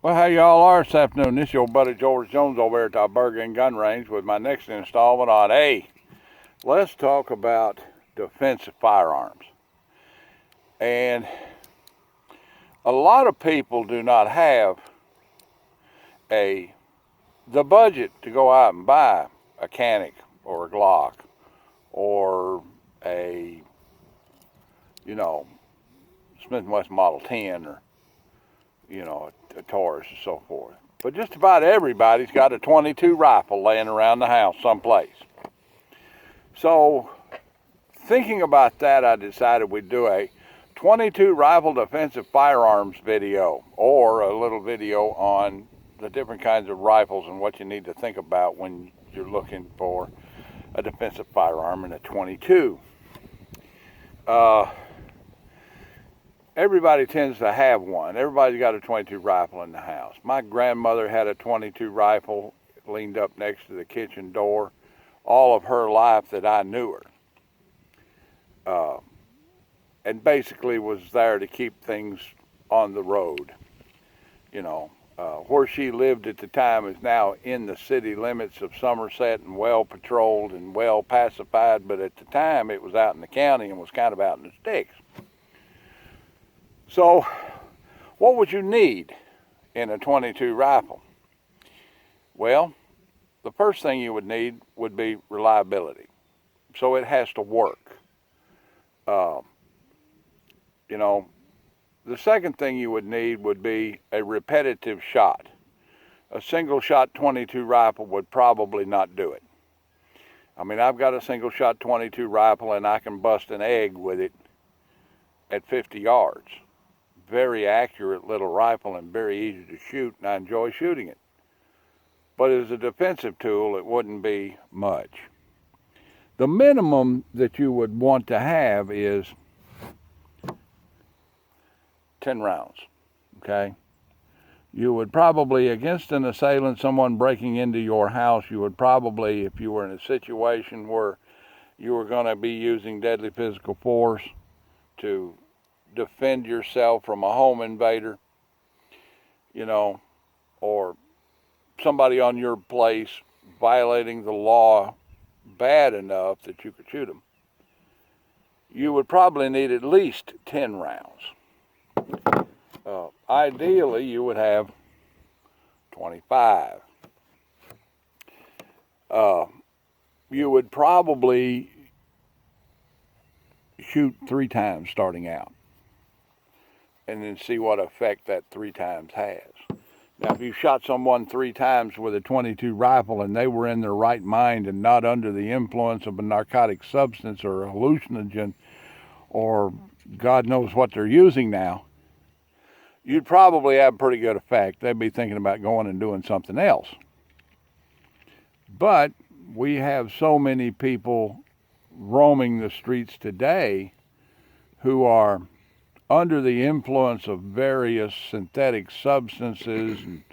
Well, how y'all are this afternoon? This is your buddy George Jones over here at the Bergen Gun Range with my next installment on let's talk about defensive firearms. And a lot of people do not have the budget to go out and buy a Canic or a Glock or a Smith & Wesson Model 10 or a Taurus and so forth. But just about everybody's got a 22 rifle laying around the house someplace. So thinking about that, I decided we'd do a 22 rifle defensive firearms video, or a little video on the different kinds of rifles and what you need to think about when you're looking for a defensive firearm in a 22. Everybody tends to have one. Everybody's got a 22 rifle in the house. My grandmother had a 22 rifle leaned up next to the kitchen door all of her life that I knew her. And basically was there to keep things on the road. Where she lived at the time is now in the city limits of Somerset and well patrolled and well pacified, but at the time it was out in the county and was kind of out in the sticks. So, what would you need in a 22 rifle? Well, the first thing you would need would be reliability. So it has to work. The second thing you would need would be a repetitive shot. A single shot 22 rifle would probably not do it. I mean, I've got a single shot 22 rifle and I can bust an egg with it at 50 yards. Very accurate little rifle and very easy to shoot, and I enjoy shooting it. But as a defensive tool, it wouldn't be much. The minimum that you would want to have is 10 rounds, okay? You would probably, against an assailant, someone breaking into your house, you would probably, if you were in a situation where you were going to be using deadly physical force to defend yourself from a home invader, or somebody on your place violating the law bad enough that you could shoot them, you would probably need at least 10 rounds. Ideally, you would have 25. You would probably shoot 3 times starting out, and then see what effect that 3 times has. Now, if you shot someone 3 times with a 22 rifle and they were in their right mind and not under the influence of a narcotic substance or a hallucinogen or God knows what they're using now, you'd probably have a pretty good effect. They'd be thinking about going and doing something else. But we have so many people roaming the streets today who are under the influence of various synthetic substances and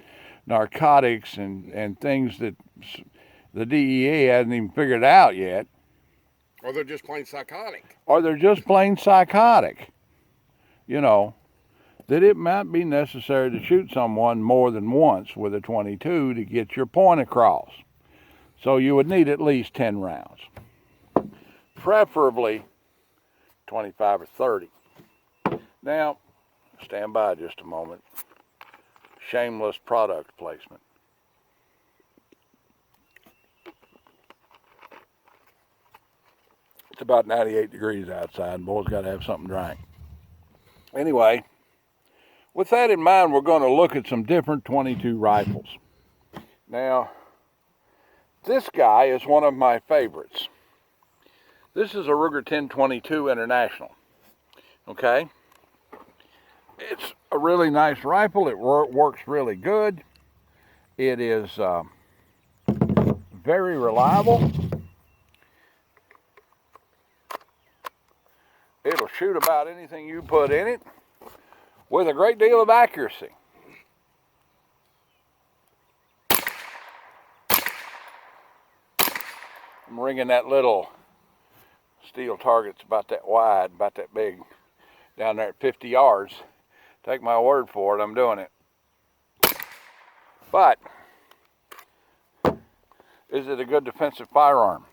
narcotics and things that the DEA hasn't even figured out yet. Or they're just plain psychotic. That it might be necessary to shoot someone more than once with a 22 to get your point across. So you would need at least 10 rounds. Preferably 25 or 30. Now, stand by just a moment. Shameless product placement. It's about 98 degrees outside. Boys got to have something to drink. Anyway, with that in mind, we're going to look at some different 22 rifles. Now, this guy is one of my favorites. This is a Ruger 1022 International. Okay? It's a really nice rifle. It works really good. It is very reliable. It'll shoot about anything you put in it with a great deal of accuracy. I'm ringing that little steel target's about that wide, about that big, down there at 50 yards. Take my word for it, I'm doing it. But is it a good defensive firearm?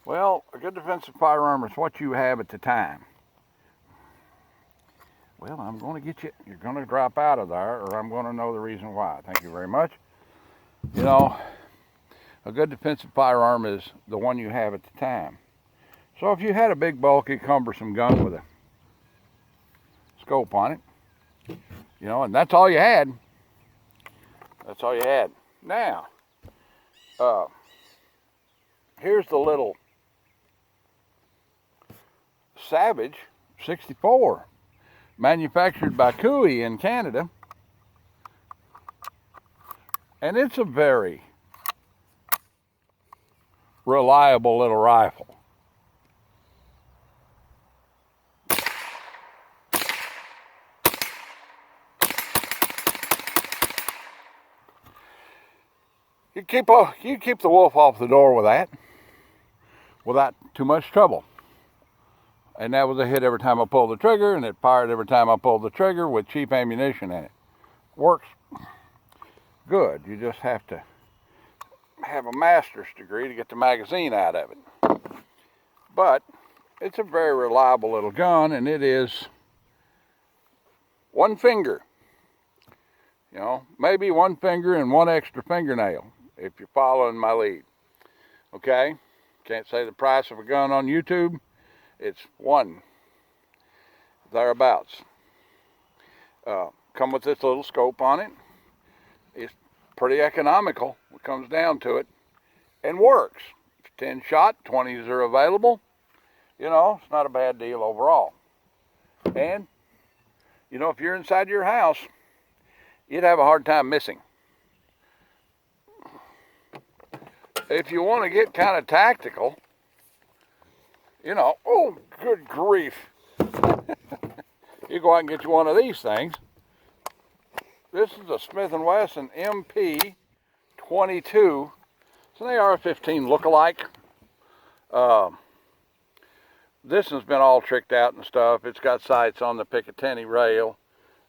Well, a good defensive firearm is what you have at the time. Well, I'm going to get you. You're going to drop out of there, or I'm going to know the reason why. Thank you very much. You know, a good defensive firearm is the one you have at the time. So if you had a big, bulky, cumbersome gun with a scope on it, you know, and that's all you had. That's all you had. Now, here's the little Savage 64, manufactured by Cooey in Canada, and it's a very reliable little rifle. You keep the wolf off the door with that without too much trouble. And that was a hit every time I pulled the trigger, and it fired every time I pulled the trigger with cheap ammunition in it. Works good. You just have to have a master's degree to get the magazine out of it. But it's a very reliable little gun, and it is one finger. You know, maybe one finger and one extra fingernail, if you're following my lead. Okay? Can't say the price of a gun on YouTube. It's one thereabouts. Come with this little scope on it. It's pretty economical when it comes down to it, and works. 10 shot, 20s are available. You know, it's not a bad deal overall. And, you know, if you're inside your house, you'd have a hard time missing. If you want to get kind of tactical, you know, oh, good grief. You go out and get you one of these things. This is a Smith & Wesson MP 22. It's an AR-15 look-alike. This has been all tricked out and stuff. It's got sights on the Picatinny rail.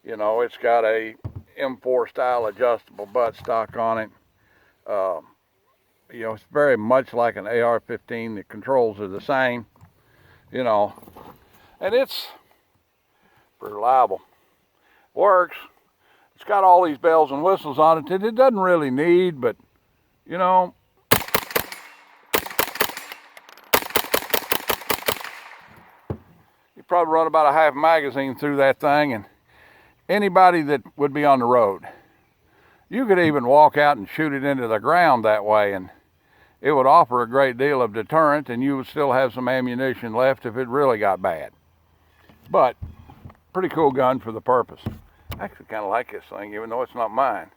You know, it's got a M4 style adjustable buttstock on it. You know, it's very much like an AR-15. The controls are the same, you know, and it's reliable. Works. It's got all these bells and whistles on it that it doesn't really need, but, you know, you probably run about a half magazine through that thing, and anybody that would be on the road, you could even walk out and shoot it into the ground that way, and it would offer a great deal of deterrent, and you would still have some ammunition left if it really got bad. But pretty cool gun for the purpose. I actually kind of like this thing, even though it's not mine.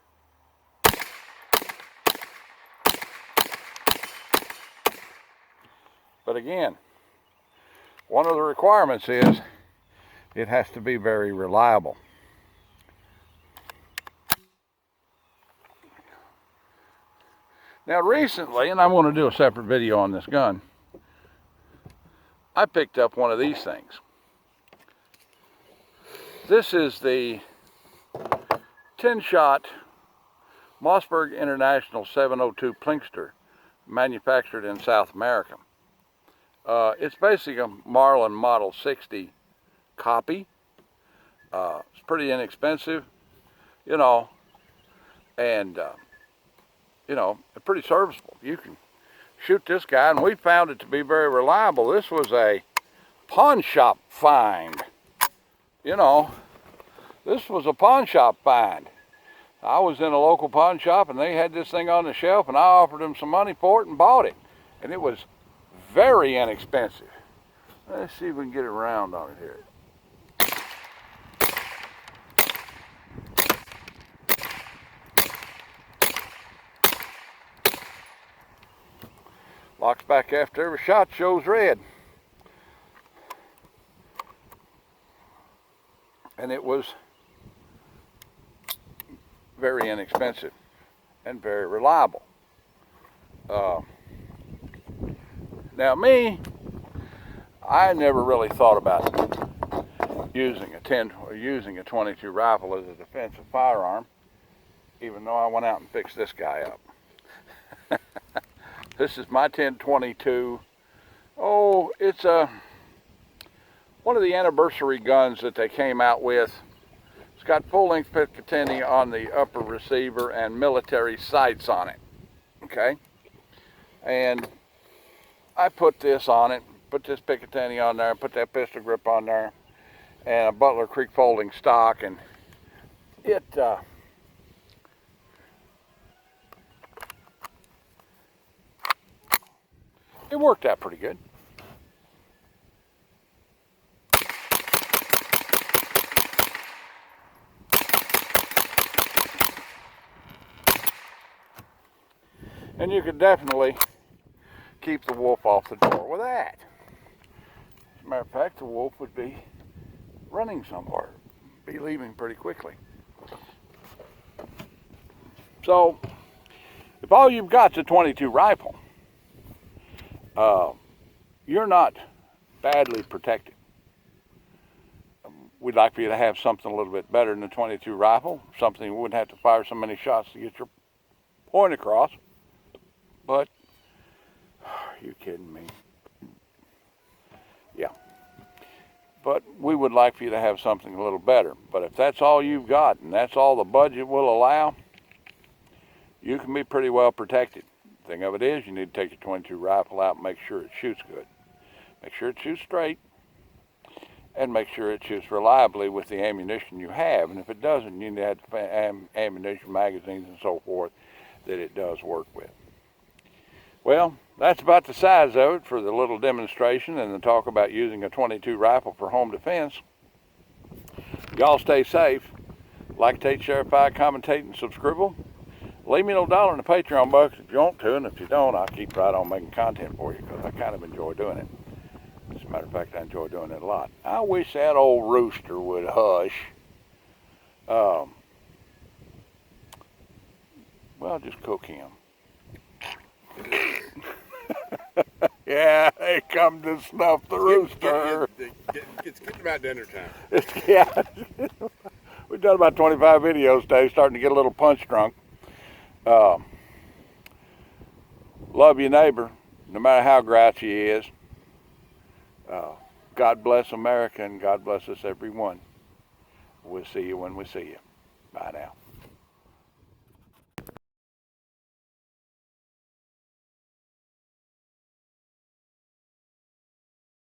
But again, one of the requirements is it has to be very reliable. Now recently, and I'm going to do a separate video on this gun, I picked up one of these things. This is the 10-shot Mossberg International 702 Plinkster, manufactured in South America. It's basically a Marlin Model 60 copy. It's pretty inexpensive, you know, and you know, pretty serviceable. You can shoot this guy, and we found it to be very reliable. This was a pawn shop find. You know, this was a pawn shop find. I was in a local pawn shop, and they had this thing on the shelf, and I offered them some money for it and bought it. And it was very inexpensive. Let's see if we can get it around on it here. Locks back after every shot, shows red. And it was very inexpensive and very reliable. Now me, I never really thought about using a 22 rifle as a defensive firearm. even though I went out and fixed this guy up. This is my 1022. Oh, it's one of the anniversary guns that they came out with. It's got full-length Picatinny on the upper receiver and military sights on it. Okay, and I put this on it, put this Picatinny on there, put that pistol grip on there, and a Butler Creek folding stock, and it worked out pretty good. And you could definitely keep the wolf off the door with that. As a matter of fact, the wolf would be running somewhere, be leaving pretty quickly. So, if all you've got's a 22 rifle, you're not badly protected. We'd like for you to have something a little bit better than a 22 rifle, something you wouldn't have to fire so many shots to get your point across. But, are you kidding me? Yeah. But we would like for you to have something a little better. But if that's all you've got and that's all the budget will allow, you can be pretty well protected. The thing of it is, you need to take your 22 rifle out and make sure it shoots good. Make sure it shoots straight, and make sure it shoots reliably with the ammunition you have. And if it doesn't, you need to have ammunition, magazines, and so forth that it does work with. Well, that's about the size of it for the little demonstration and the talk about using a 22 rifle for home defense. Y'all stay safe. Like, take, share, commentate, and subscribe. Leave me a $1 in the Patreon box if you want to, and if you don't, I'll keep right on making content for you because I kind of enjoy doing it. As a matter of fact, I enjoy doing it a lot. I wish that old rooster would hush. Well, just cook him. Yeah, they come to snuff the rooster. It's getting about dinner time. Yeah. We've done about 25 videos today, starting to get a little punch drunk. Love your neighbor, no matter how grouchy he is. God bless America, and God bless us everyone. We'll see you when we see you. Bye now.